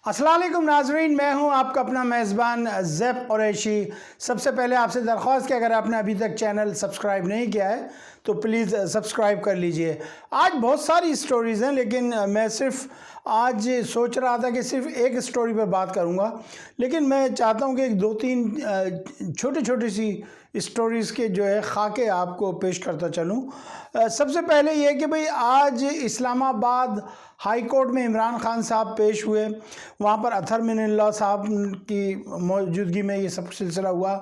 अस्सलाम वालेकुम नाजरीन, मैं हूं आपका अपना मेज़बान ज़ैफ़ कुरैशी। सबसे पहले आपसे दरख्वास्त कि अगर आपने अभी तक चैनल सब्सक्राइब नहीं किया है तो प्लीज़ सब्सक्राइब कर लीजिए। आज बहुत सारी स्टोरीज़ हैं, लेकिन मैं सिर्फ आज सोच रहा था कि सिर्फ एक स्टोरी पर बात करूंगा, लेकिन मैं चाहता हूं कि एक दो तीन छोटी छोटी सी स्टोरीज़ के जो है खाके आपको पेश करता चलूं। सबसे पहले ये कि भाई आज इस्लामाबाद हाई कोर्ट में इमरान खान साहब पेश हुए। वहाँ पर अतहर मिनल्लाह साहब की मौजूदगी में ये सब सिलसिला हुआ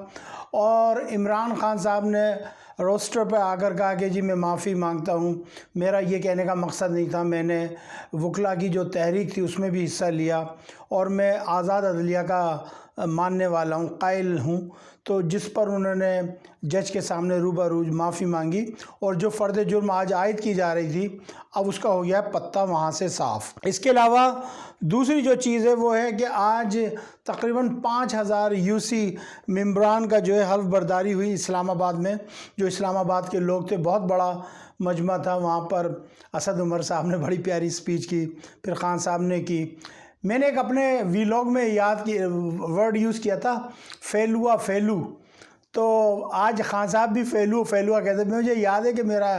और इमरान खान साहब ने रोस्टर पर आकर कहा कि जी मैं माफ़ी मांगता हूँ, मेरा ये कहने का मकसद नहीं था, मैंने वकला की जो तहरीक थी उसमें भी हिस्सा लिया और मैं आज़ाद अदलिया का मानने वाला हूँ, कायल हूँ। तो जिस पर उन्होंने जज के सामने रूबरू माफ़ी मांगी और जो फ़र्द जुर्म आज आयद की जा रही थी अब उसका हो गया पत्ता वहाँ से साफ़। इसके अलावा दूसरी जो चीज़ है वो है कि आज तकरीबन 5000 यूसी मेंबरान का जो है हल्फ बर्दारी हुई इस्लामाबाद में। जो इस्लामाबाद के लोग थे, बहुत बड़ा मजमा था, वहाँ पर असद उमर साहब ने बड़ी प्यारी स्पीच की, फिर खान साहब ने की। मैंने एक अपने वीलॉग में वर्ड यूज़ किया था, फेलुआ फेलू। तो आज खान साहब भी फेलुआ कहते। मुझे याद है कि मेरा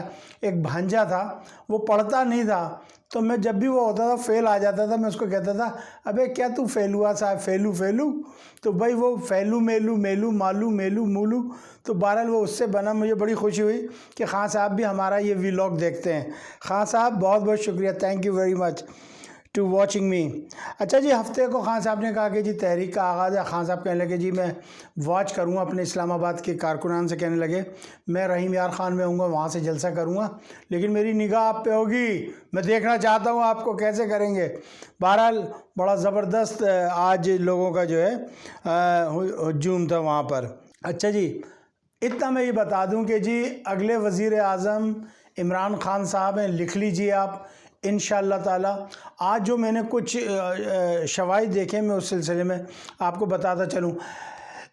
एक भांजा था, वो पढ़ता नहीं था, तो मैं जब भी वो होता था फेल आ जाता था, मैं उसको कहता था अबे क्या तू फेलुआ साहब, फेलू। तो भाई वो फेलू मेलू मेलू मालू मेलू मूलू, तो बहरहाल वो उससे बना। मुझे बड़ी खुशी हुई कि खान साहब भी हमारा ये वीलॉग देखते हैं। खान साहब बहुत बहुत शुक्रिया, thank you very much to watching me. अच्छा जी, हफ्ते को खान साहब ने कहा कि जी तहरीक का आगाज़ है। खान साहब कहने लगे जी मैं वॉच करूँगा, अपने इस्लामाबाद के कारकुनान से कहने लगे मैं रहीम यार ख़ान में हूँगा, वहाँ से जलसा करूँगा, लेकिन मेरी निगाह आप पे होगी, मैं देखना चाहता हूँ आपको कैसे करेंगे। बहरहाल बड़ा ज़बरदस्त आज लोगों का जो है हजूम था वहाँ पर। अच्छा जी, इतना मैं ये बता दूँ कि जी अगले वज़ीर आज़म इमरान खान साहब हैं, लिख लीजिए आप इंशाअल्लाह ताला। आज जो मैंने कुछ शवाहिद देखे, मैं उस सिलसिले में आपको बताता चलूँ।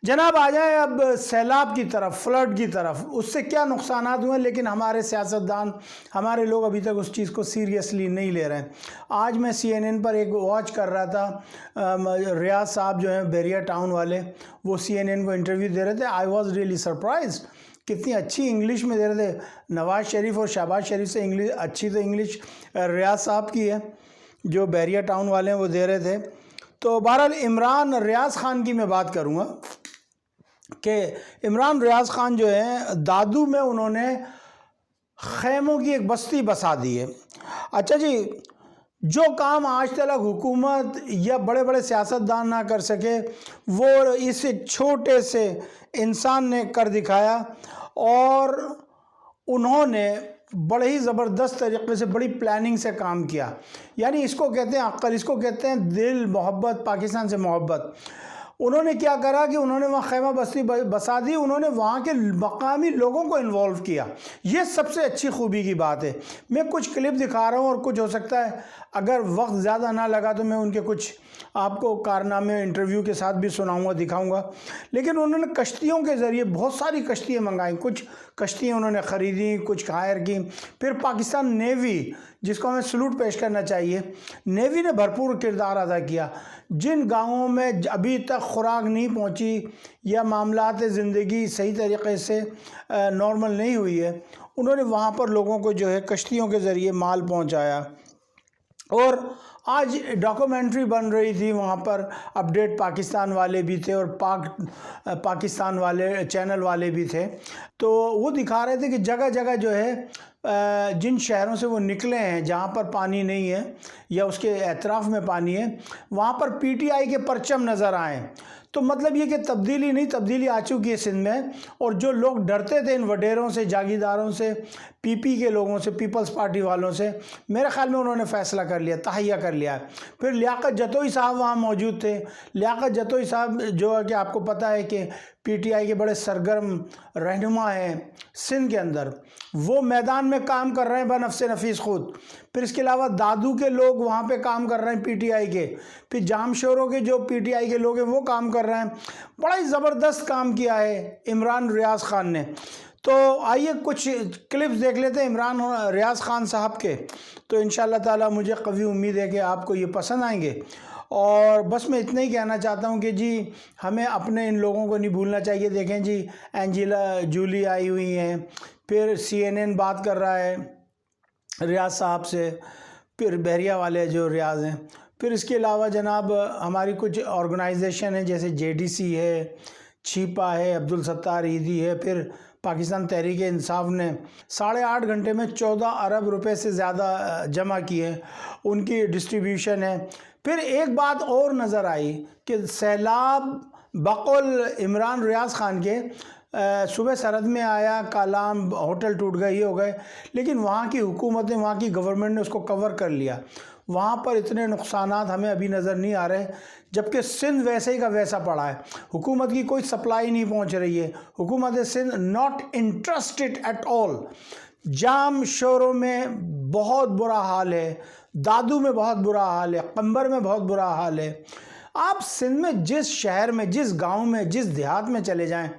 जनाब आ जाए अब सैलाब की तरफ, फ्लड की तरफ। उससे क्या नुकसानात हुए, लेकिन हमारे सियासतदान, हमारे लोग अभी तक उस चीज़ को सीरियसली नहीं ले रहे हैं। आज मैं CNN पर एक वॉच कर रहा था, रियाज साहब जो हैं बैरिया टाउन वाले, वो CNN को इंटरव्यू दे रहे थे। आई वॉज रियली सरप्राइज्ड, कितनी अच्छी इंग्लिश में दे रहे थे। नवाज़ शरीफ और शहबाज शरीफ से इंग्लिश अच्छी, तो इंग्लिश रियाज साहब की है जो बैरिया टाउन वाले हैं, वो दे रहे थे। तो बहरहाल इमरान रियाज ख़ान की मैं बात करूँगा कि इमरान रियाज ख़ान जो है दादू में उन्होंने खैमों की एक बस्ती बसा दी है। अच्छा जी, जो काम आज तक हुकूमत या बड़े बड़े सियासतदान ना कर सके वो इस छोटे से इंसान ने कर दिखाया और उन्होंने बड़े ही ज़बरदस्त तरीके से, बड़ी प्लानिंग से काम किया। यानी इसको कहते हैं अक्ल, इसको कहते हैं दिल, मोहब्बत, पाकिस्तान से मोहब्बत। उन्होंने क्या करा कि उन्होंने वहाँ खैमा बस्ती बसा दी, उन्होंने वहाँ के मकामी लोगों को इन्वॉल्व किया। ये सबसे अच्छी खूबी की बात है। मैं कुछ क्लिप दिखा रहा हूँ और कुछ हो सकता है अगर वक्त ज़्यादा ना लगा तो मैं उनके कुछ आपको कारनामे इंटरव्यू के साथ भी सुनाऊंगा, दिखाऊंगा। लेकिन उन्होंने कश्तियों के ज़रिए बहुत सारी कश्तियाँ मंगाई, कुछ कश्तियाँ उन्होंने ख़रीदी, कुछ हायर की। फिर पाकिस्तान नेवी, जिसको हमें सलूट पेश करना चाहिए, नेवी ने भरपूर किरदार अदा किया। जिन गाँवों में अभी तक खुराक नहीं पहुँची या मामलात ज़िंदगी सही तरीके से नॉर्मल नहीं हुई है, उन्होंने वहाँ पर लोगों को जो है कश्तियों के ज़रिए माल पहुँचाया। और आज डॉक्यूमेंट्री बन रही थी वहाँ पर, अपडेट पाकिस्तान वाले भी थे और पाकिस्तान वाले चैनल वाले भी थे। तो वो दिखा रहे थे कि जगह जगह जो है जिन शहरों से वो निकले हैं, जहाँ पर पानी नहीं है या उसके एतराफ़ में पानी है, वहाँ पर PTI के परचम नज़र आए। तो मतलब ये कि तब्दीली आ चुकी है सिंध में। और जो लोग डरते थे इन वडेरों से, जागीरदारों से, PP के लोगों से, पीपल्स पार्टी वालों से, मेरे ख्याल में उन्होंने फ़ैसला कर लिया, तहैया कर लिया। फिर लियाकत जतोई साहब वहाँ मौजूद थे। लियाकत जतोई साहब जो है कि आपको पता है कि PTI के बड़े सरगर्म रहनुमा हैं सिंध के अंदर, वो मैदान में काम कर रहे हैं बनफ़्से नफीस खुद। फिर इसके अलावा दादू के लोग वहाँ पे काम कर रहे हैं PTI के। फिर जामशोरों के जो PTI के लोग हैं वो काम कर रहे हैं। बड़ा ही ज़बरदस्त काम किया है इमरान रियाज ख़ान ने। तो आइए कुछ क्लिप्स देख लेते हैं इमरान रियाज ख़ान साहब के। तो इंशाअल्लाह ताला मुझे कवी उम्मीद है कि आपको ये पसंद आएंगे और बस मैं इतना ही कहना चाहता हूँ कि जी हमें अपने इन लोगों को नहीं भूलना चाहिए। देखें जी, एंजेला जूली आई हुई हैं, फिर CNN बात कर रहा है रियाज साहब से, फिर बहरिया वाले जो रियाज हैं, फिर इसके अलावा जनाब हमारी कुछ ऑर्गेनाइजेशन है जैसे JDC है, छिपा है, अब्दुल सत्तार ईदी है, फिर पाकिस्तान तहरीक इंसाफ ने 8.5 घंटे में 14 अरब रुपए से ज़्यादा जमा किए, उनकी डिस्ट्रीब्यूशन है। फिर एक बात और नज़र आई कि सैलाब बकौल इमरान रियाज ख़ान के सुबह सरहद में आया, कालाम होटल टूट गए, ये हो गए, लेकिन वहाँ की हुकूमत ने, वहाँ की गवर्नमेंट ने उसको कवर कर लिया। वहाँ पर इतने नुकसानात हमें अभी नज़र नहीं आ रहे, जबकि सिंध वैसे ही का वैसा पड़ा है। हुकूमत की कोई सप्लाई नहीं पहुँच रही है। हुकूमत Sindh not interested at all. Jamshoro में बहुत बुरा हाल है, दादू में बहुत बुरा हाल है, कंबर में बहुत बुरा हाल है। आप सिंध में जिस शहर में, जिस गांव में, जिस देहात में चले जाएं,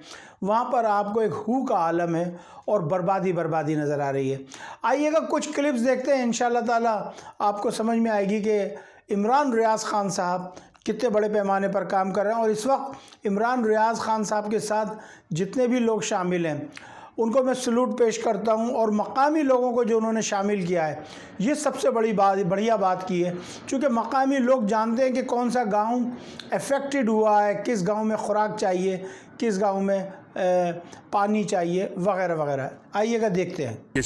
वहाँ पर आपको एक हू का आलम है और बर्बादी बर्बादी नज़र आ रही है। आइएगा कुछ क्लिप्स देखते हैं, इंशाल्लाह ताला आपको समझ में आएगी कि इमरान रियाज ख़ान साहब कितने बड़े पैमाने पर काम कर रहे हैं। और इस वक्त इमरान रियाज ख़ान साहब के साथ जितने भी लोग शामिल हैं उनको मैं सलूट पेश करता हूं, और मकामी लोगों को जो उन्होंने शामिल किया है, ये सबसे बढ़िया बात की है, क्योंकि मकामी लोग जानते हैं कि कौन सा गांव अफेक्टेड हुआ है, किस गांव में खुराक चाहिए, किस गांव में पानी चाहिए, वगैरह वगैरह। आइएगा देखते हैं।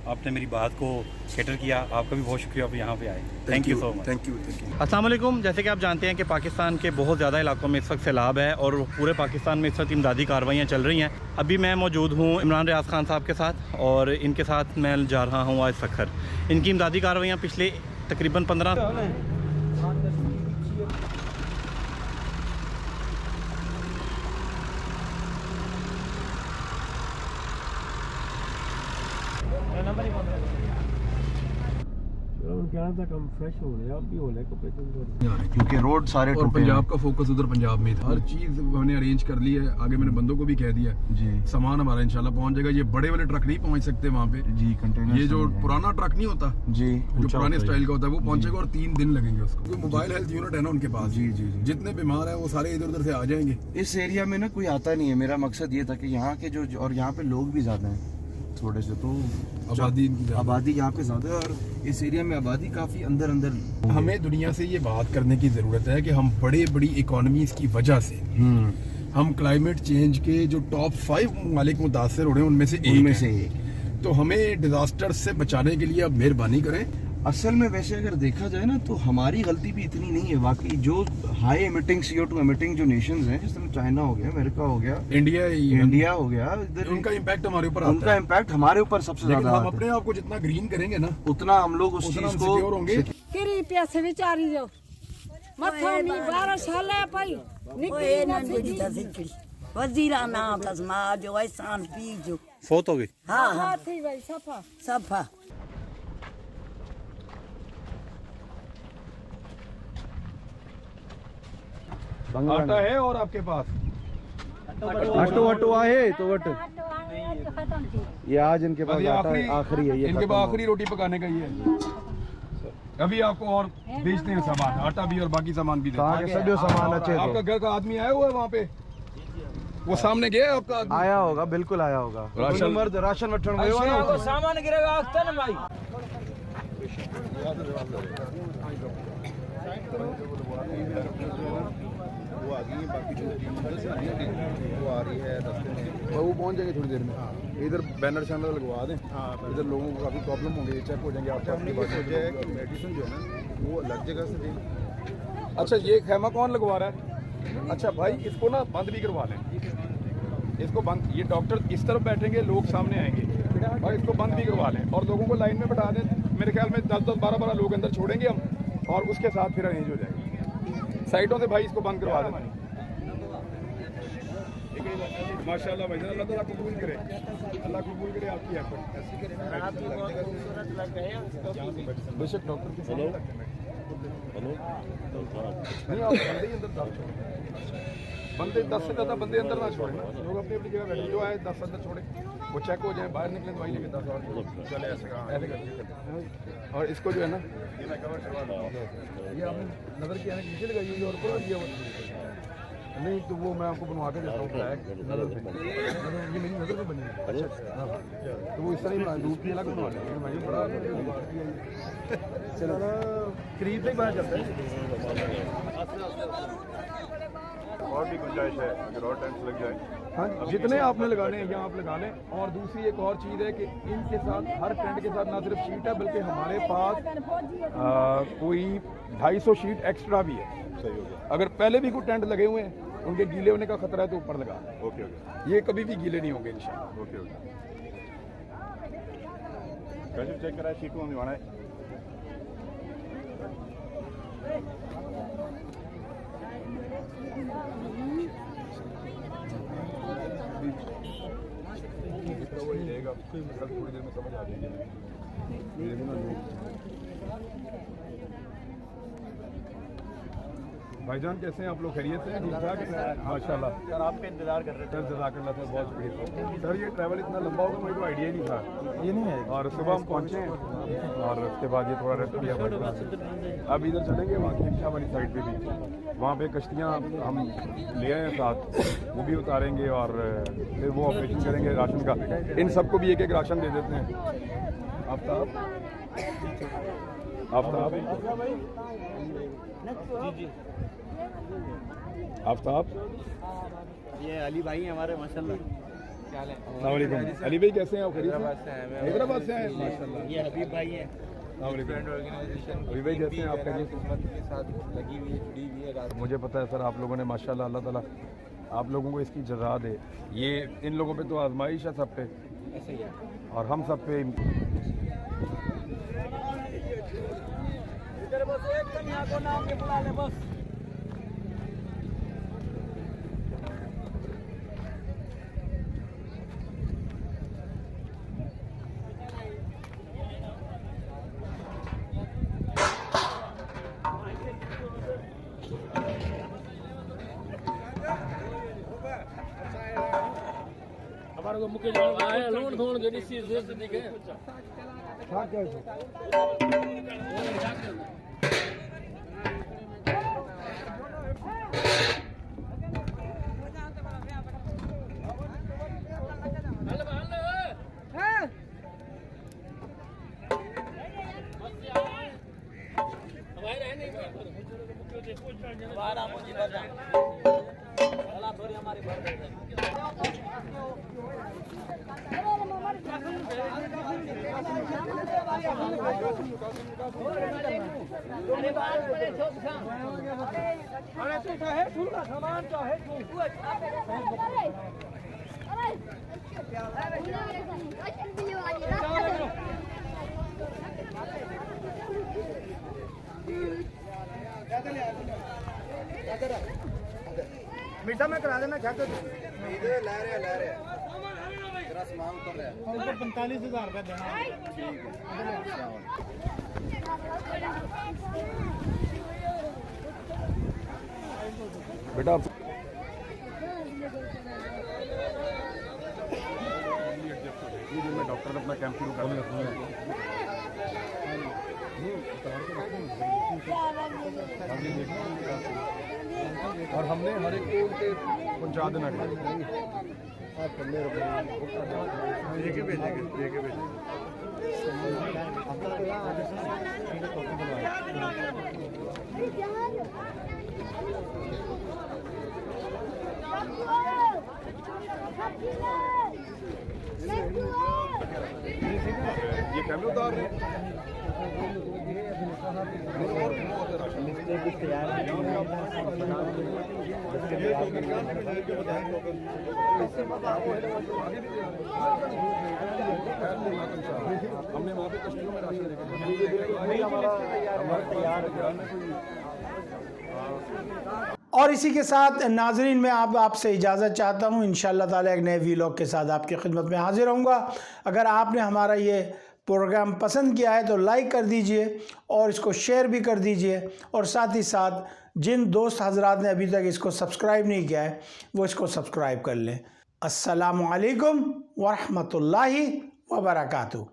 आपने मेरी बात को कैटर किया, आपका भी बहुत शुक्रिया, आप यहाँ पे आए। Thank you so much. Thank you. अस्सलाम वालेकुम। जैसे कि आप जानते हैं कि पाकिस्तान के बहुत ज़्यादा इलाकों में इस वक्त सैलाब है और पूरे पाकिस्तान में इस वक्त इमदादी कार्रवाइयाँ चल रही हैं। अभी मैं मौजूद हूँ इमरान रियाज ख़ान साहब के साथ, और इनके साथ मैं जा रहा हूँ आज सखर। इनकी इमदादी कार्रवाइयाँ पिछले तकरीबन 15 क्योंकि रोड सारे और पंजाब का फोकस उधर पंजाब में था। हर चीज हमने अरेंज कर ली है, आगे मैंने बंदों को भी कह दिया जी। सामान हमारा इंशाल्लाह पहुंच जाएगा। ये बड़े वाले ट्रक नहीं पहुंच सकते वहाँ पे जी, कंटेनर। ये जो पुराना ट्रक नहीं होता जी, जो पुराने स्टाइल का होता है वो पहुंचेगा और 3 दिन लगेंगे उसको। मोबाइल हेल्थ यूनिट है ना उनके पास। जी जी जी। जितने बीमार है वो सारे इधर उधर से आ जाएंगे। इस एरिया में ना कोई आता नहीं है। मेरा मकसद ये था कि यहाँ के जो, और यहाँ पे लोग भी ज्यादा हैं थोड़े से, तो आबादी यहाँ पे ज्यादा है, और इस एरिया में आबादी काफी अंदर अंदर। हमें दुनिया से ये बात करने की जरूरत है कि हम बड़ी इकोनॉमीज की वजह से हम क्लाइमेट चेंज के जो टॉप 5 ममालिक मुतासर हो रहे हैं उनमें से एक। तो हमें डिजास्टर से बचाने के लिए अब मेहरबानी करें। असल में वैसे अगर देखा जाए ना तो हमारी गलती भी इतनी नहीं है वाकई। जो हाई एमिटिंग CO2 एमिटिंग जो नेशंस हैं, जिस तरह चाइना हो गया, अमेरिका हो गया, इंडिया हो गया, इधर उनका इम्पैक्ट हमारे ऊपर आता है। उनका इम्पैक्ट हमारे ऊपर सबसे ज्यादा। हम अपने आप को जितना ग्रीन करेंगे ना, उतना हम लोग उस चीज को होंगे। किरी पैसे विचारी जो मथा मी 12 साल है भाई निकली ना सिक्की वजीरा ना तस्मा जो ऐसान पी जो फोत हो गई। हां थी भाई सफा आटा है और आपके पास आटो आहे तो वट ये आज इनके पास आखिरी है। ये इनके पास आखिरी रोटी पकाने का ही है। अभी आपको और बेचते हैं सामान, आटा भी और बाकी सामान भी सभी सामान अच्छे। आपका घर का आदमी आया हुआ है वहाँ पे, वो सामने गया है आपका आदमी? आया होगा, बिल्कुल आया होगा। राशन वठण सामान गिरेगा आखता ना भाई। वो आ गई है, बाकी जो वो आ रही है रास्ते में, वो पहुंच जाएंगे थोड़ी देर में। इधर बैनर शैनर लगवा दें, इधर लोगों को काफ़ी प्रॉब्लम होंगी, चेक हो जाएंगे। आपको हमने ये सोचा है कि मेडिसिन जो है ना वो अलग जगह से दें। अच्छा, ये खेमा कौन लगवा रहा है? अच्छा भाई, इसको ना बंद भी करवा लें, इसको बंद। ये डॉक्टर इस तरफ बैठेंगे, लोग सामने आएंगे, भाई इसको बंद भी करवा लें और लोगों को लाइन में बैठा दें। मेरे ख्याल में 10-10, 12-12 लोग अंदर छोड़ेंगे हम, और उसके साथ फिर अरेंज हो जाएगी। साइडों से भाई इसको बंद करवा दें। माशाल्लाह भाई, अल्लाह ताला कबूल करे, अल्लाह कबूल करे आपकी एफर्ट। बेशक डॉक्टर के साथ नहीं आप बंदे ही अंदर 10 छोड़े, बंदे 10 से ज़्यादा बंदे अंदर ना छोड़े, लोग अपनी अपनी जगह बैठे, जो आए 10 अंदर छोड़े, वो चेक हो जाए, बाहर निकले दवाई लेके 10 और चले ऐसे करके। और इसको जो है ना ये आपने नज़र किया ना नीचे लगाई हुई और ऊपर किया हुआ नहीं, तो वो मैं आपको बनवा के देता हूँ ब्लैक नज़र पे, ये मेरी नज़र पे बनी है। अच्छा हाँ, तो वो इस तरह ही बना दूध की अलग बनवा लेंगे, मैं ये बड़ा चलो करीब से ही बाहर चलता है। और भी गुंजाइश है अगर और टाइम लग जाए। हाँ, जितने आपने लगाने हैं यहाँ आप लगा लें। और दूसरी एक और चीज़ है कि इनके साथ हर टेंट के साथ ना सिर्फ शीट है बल्कि हमारे पास कोई 250 शीट एक्स्ट्रा भी है। सही हो गया। अगर पहले भी कोई टेंट लगे हुए हैं उनके गीले होने का खतरा है तो ऊपर लगा, ओके ओके ये कभी भी गीले नहीं होंगे इंशाल्लाह। Okay okay. कैसे चेक कराए शीट को निभाना है? वही रहेगा, थोड़ी देर में समझ आ जाएगी। भाईजान कैसे हैं आप लोग? खैरियत से? ठीक ठाक माशाल्लाह। सर आपका इंतजार कर रहे सर जज़ाकल्लाह सर, बहुत शुक्रिया सर। ये ट्रैवल इतना लंबा होगा मुझे तो आइडिया ही नहीं था। ये नहीं है और सुबह हम पहुँचे हैं और उसके बाद ये थोड़ा रेस्ट किया। अब इधर चलेंगे वहाँ खिमशा वाली साइड पे भी, वहाँ पे कश्तियाँ हम ले आए हैं साथ, वो भी उतारेंगे और फिर वो ऑपरेशन करेंगे राशन का। इन सबको भी एक एक राशन दे देते हैं। आफ्ताब आफ्ताब ये अली भाई हमारे माशाल्लाह। अस्सलाम वालेकुम। अली भाई कैसे हैं आप? हैदराबाद से आए हैं माशाल्लाह। ये हबीब भाई है। अभी भाई कैसे हैं आप? के साथ लगी हुई है, जुड़ी हुई है। मुझे पता है सर आप लोगों ने माशाल्लाह, अल्लाह ताला आप लोगों को इसकी जज़ा दे। ये इन लोगों पे तो आजमाइश है सब पे, ऐसे ही है। और हम सब पे हमारे को मुकेश आया लोन थोन जो सी देश दिखे हाँ कैसे मीठा में करा देना क्या कर ला रहे तेरा सामान उतर रहा है। 45,000 रुपये देना। बेटा मैं डॉक्टर ने अपना कैंप शुरू कर और हमने हर एक को उनके पहुँचा देना। ये कैमरे उतार रहे हैं। हमने वहाँ पे कश्मीरों में राशन और इसी के साथ नाजरीन मैं आपसे इजाज़त चाहता हूँ। इंशाअल्लाह ताला एक नए वीलॉग के साथ आपकी खिदमत में हाजिर रहूँगा। अगर आपने हमारा ये प्रोग्राम पसंद किया है तो लाइक कर दीजिए और इसको शेयर भी कर दीजिए, और साथ ही साथ जिन दोस्त हजरात ने अभी तक इसको सब्सक्राइब नहीं किया है वो इसको सब्सक्राइब कर लें। अस्सलामु अलैकुम व रहमतुल्लाहि व बरकातुहू।